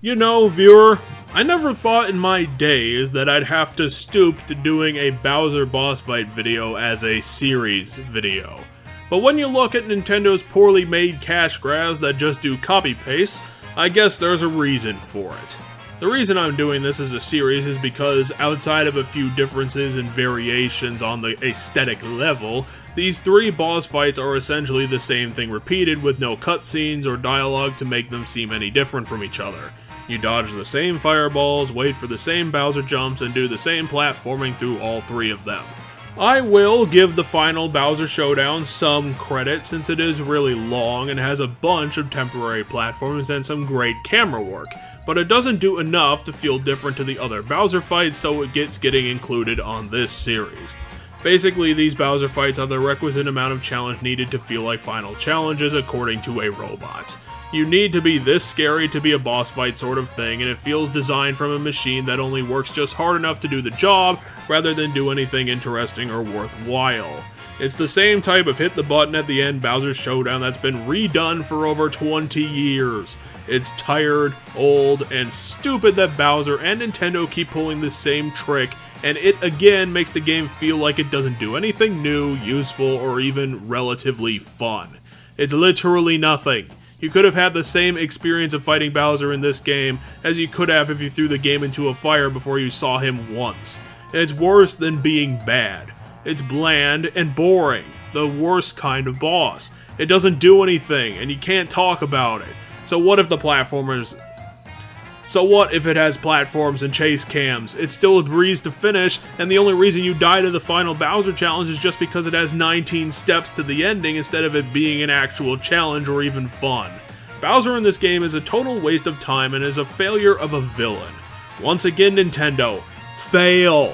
You know, viewer, I never thought in my days that I'd have to stoop to doing a Bowser boss fight video as a series video. But when you look at Nintendo's poorly made cash grabs that just do copy-paste, I guess there's a reason for it. The reason I'm doing this as a series is because, outside of a few differences and variations on the aesthetic level, these three boss fights are essentially the same thing repeated with no cutscenes or dialogue to make them seem any different from each other. You dodge the same fireballs, wait for the same Bowser jumps, and do the same platforming through all three of them. I will give the final Bowser Showdown some credit since it is really long and has a bunch of temporary platforms and some great camera work, but it doesn't do enough to feel different to the other Bowser fights, so it gets getting included on this series. Basically, these Bowser fights are the requisite amount of challenge needed to feel like final challenges according to a robot. You need to be this scary to be a boss fight sort of thing, and it feels designed from a machine that only works just hard enough to do the job, rather than do anything interesting or worthwhile. It's the same type of hit the button at the end Bowser Showdown that's been redone for over 20 years. It's tired, old, and stupid that Bowser and Nintendo keep pulling the same trick, and it again makes the game feel like it doesn't do anything new, useful, or even relatively fun. It's literally nothing. You could have had the same experience of fighting Bowser in this game as you could have if you threw the game into a fire before you saw him once. And it's worse than being bad. It's bland and boring, the worst kind of boss. It doesn't do anything, and you can't talk about it. So what if it has platforms and chase cams? It's still a breeze to finish, and the only reason you die to the final Bowser challenge is just because it has 19 steps to the ending instead of it being an actual challenge or even fun. Bowser in this game is a total waste of time and is a failure of a villain. Once again, Nintendo, fail!